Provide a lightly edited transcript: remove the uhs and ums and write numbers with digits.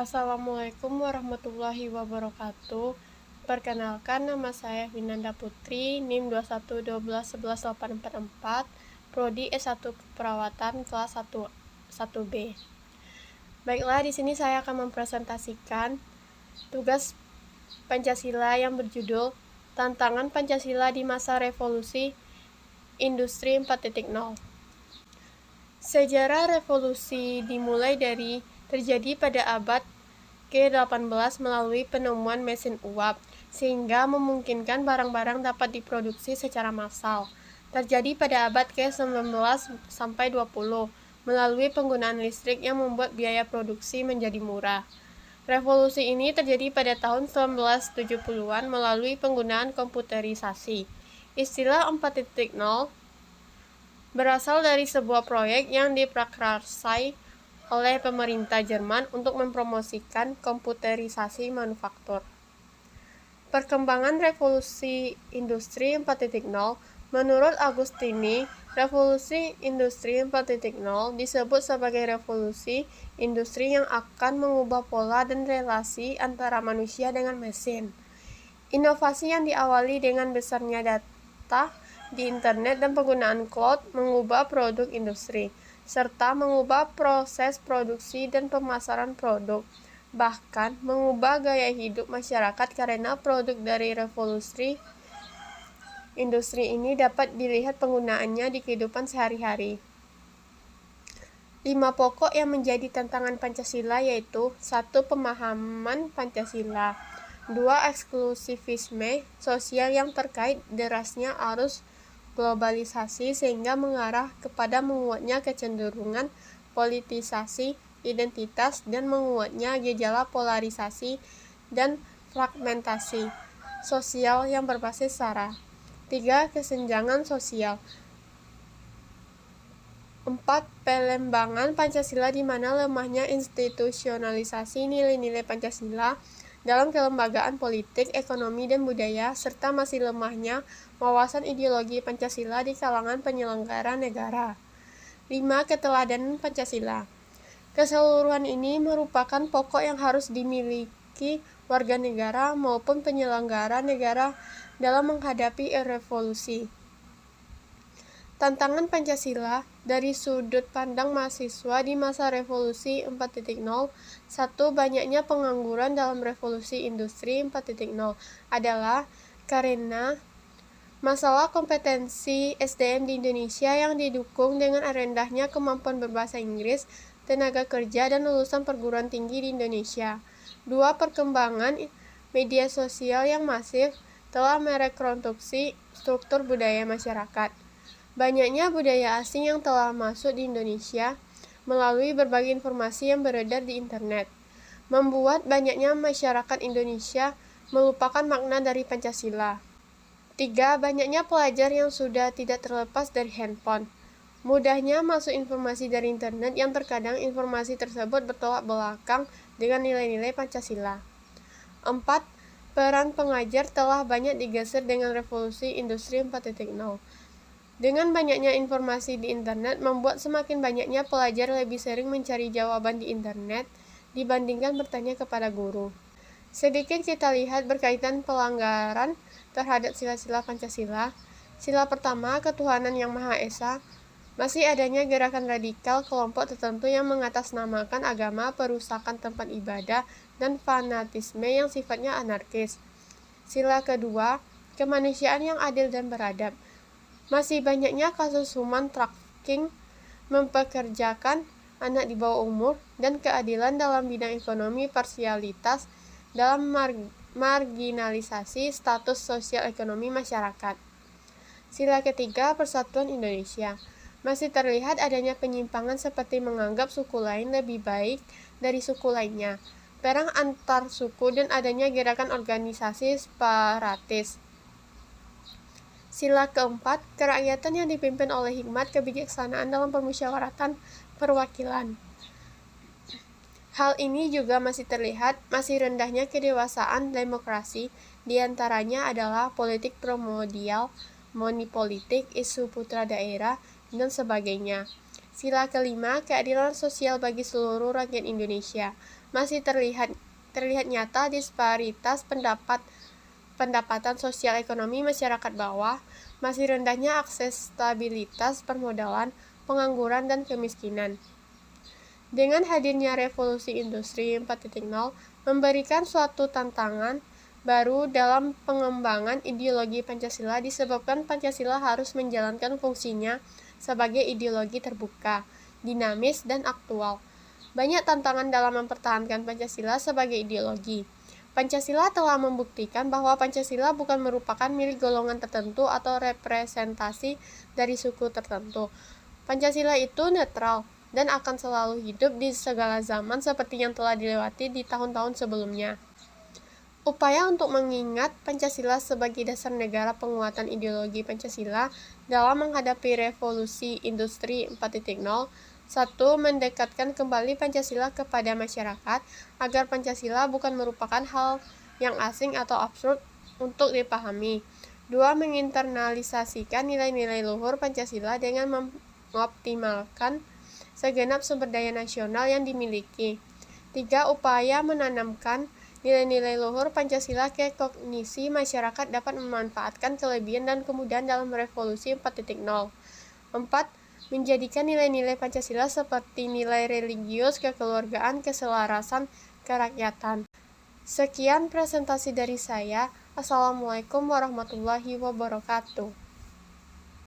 Assalamualaikum warahmatullahi wabarakatuh. Perkenalkan, nama saya Winanda Putri, NIM 21121184, Prodi S1 Keperawatan kelas 1B. Baiklah, di sini saya akan mempresentasikan tugas Pancasila yang berjudul Tantangan Pancasila di Masa Revolusi Industri 4.0. Sejarah revolusi dimulai dari terjadi pada abad ke-18 melalui penemuan mesin uap, sehingga memungkinkan barang-barang dapat diproduksi secara massal. Terjadi pada abad ke-19 sampai 20 melalui penggunaan listrik yang membuat biaya produksi menjadi murah. Revolusi ini terjadi pada tahun 1970-an melalui penggunaan komputerisasi. Istilah 4.0 berasal dari sebuah proyek yang diprakarsai oleh pemerintah Jerman untuk mempromosikan komputerisasi manufaktur. Perkembangan revolusi industri 4.0 menurut Agustini, revolusi industri 4.0 disebut sebagai revolusi industri yang akan mengubah pola dan relasi antara manusia dengan mesin. Inovasi yang diawali dengan besarnya data di internet dan penggunaan cloud mengubah produk industri, serta mengubah proses produksi dan pemasaran produk, bahkan mengubah gaya hidup masyarakat karena produk dari revolusi industri ini dapat dilihat penggunaannya di kehidupan sehari-hari. 5 pokok yang menjadi tantangan Pancasila yaitu 1. Pemahaman Pancasila, 2. Eksklusivisme sosial yang terkait derasnya arus globalisasi sehingga mengarah kepada menguatnya kecenderungan politisasi identitas dan menguatnya gejala polarisasi dan fragmentasi sosial yang berbasis SARA. 3. Kesenjangan sosial. 4. Pelembangan Pancasila di mana lemahnya institusionalisasi nilai-nilai Pancasila dalam kelembagaan politik, ekonomi, dan budaya, serta masih lemahnya wawasan ideologi Pancasila di kalangan penyelenggara negara. 5. Keteladanan Pancasila. Keseluruhan ini merupakan pokok yang harus dimiliki warga negara maupun penyelenggara negara dalam menghadapi revolusi. Tantangan Pancasila dari sudut pandang mahasiswa di masa revolusi 4.0. 1. Banyaknya pengangguran dalam revolusi industri 4.0 adalah karena masalah kompetensi SDM di Indonesia yang didukung dengan rendahnya kemampuan berbahasa Inggris, tenaga kerja, dan lulusan perguruan tinggi di Indonesia. 2. Perkembangan media sosial yang masif telah merekonstruksi struktur budaya masyarakat. Banyaknya budaya asing yang telah masuk di Indonesia melalui berbagai informasi yang beredar di internet, membuat banyaknya masyarakat Indonesia melupakan makna dari Pancasila. 3. Banyaknya pelajar yang sudah tidak terlepas dari handphone. Mudahnya masuk informasi dari internet yang terkadang informasi tersebut bertolak belakang dengan nilai-nilai Pancasila. 4. Peran pengajar telah banyak digeser dengan revolusi industri 4.0. Dengan banyaknya informasi di internet membuat semakin banyaknya pelajar lebih sering mencari jawaban di internet dibandingkan bertanya kepada guru. Sedikit kita lihat berkaitan pelanggaran terhadap sila-sila Pancasila. Sila pertama, ketuhanan yang Maha Esa. Masih adanya gerakan radikal kelompok tertentu yang mengatasnamakan agama, perusakan tempat ibadah, dan fanatisme yang sifatnya anarkis. Sila kedua, kemanusiaan yang adil dan beradab. Masih banyaknya kasus human trafficking, mempekerjakan anak di bawah umur, dan keadilan dalam bidang ekonomi, parsialitas dalam marginalisasi status sosial ekonomi masyarakat. Sila ketiga, persatuan Indonesia. Masih terlihat adanya penyimpangan seperti menganggap suku lain lebih baik dari suku lainnya, perang antar suku, dan adanya gerakan organisasi separatis. Sila keempat, kerakyatan yang dipimpin oleh hikmat kebijaksanaan dalam permusyawaratan perwakilan. Hal ini juga masih terlihat masih rendahnya kedewasaan demokrasi, diantaranya adalah politik primordial, politik, isu putra daerah, dan sebagainya. Sila kelima, keadilan sosial bagi seluruh rakyat Indonesia. masih terlihat nyata disparitas pendapatan sosial ekonomi masyarakat bawah, masih rendahnya akses stabilitas permodalan, pengangguran, dan kemiskinan. Dengan hadirnya revolusi industri 4.0 memberikan suatu tantangan baru dalam pengembangan ideologi Pancasila disebabkan Pancasila harus menjalankan fungsinya sebagai ideologi terbuka, dinamis, dan aktual. Banyak tantangan dalam mempertahankan Pancasila sebagai ideologi. Pancasila telah membuktikan bahwa Pancasila bukan merupakan milik golongan tertentu atau representasi dari suku tertentu. Pancasila itu netral dan akan selalu hidup di segala zaman seperti yang telah dilewati di tahun-tahun sebelumnya. Upaya untuk mengingat Pancasila sebagai dasar negara penguatan ideologi Pancasila dalam menghadapi revolusi industri 4.0. 1. Mendekatkan kembali Pancasila kepada masyarakat agar Pancasila bukan merupakan hal yang asing atau absurd untuk dipahami. 2. Menginternalisasikan nilai-nilai luhur Pancasila dengan mengoptimalkan segenap sumber daya nasional yang dimiliki. 3. Upaya menanamkan nilai-nilai luhur Pancasila ke kognisi masyarakat dapat memanfaatkan kelebihan dan kemudahan dalam revolusi 4.0. 4. Menjadikan nilai-nilai Pancasila seperti nilai religius, kekeluargaan, keselarasan, kerakyatan. Sekian presentasi dari saya. Assalamualaikum warahmatullahi wabarakatuh.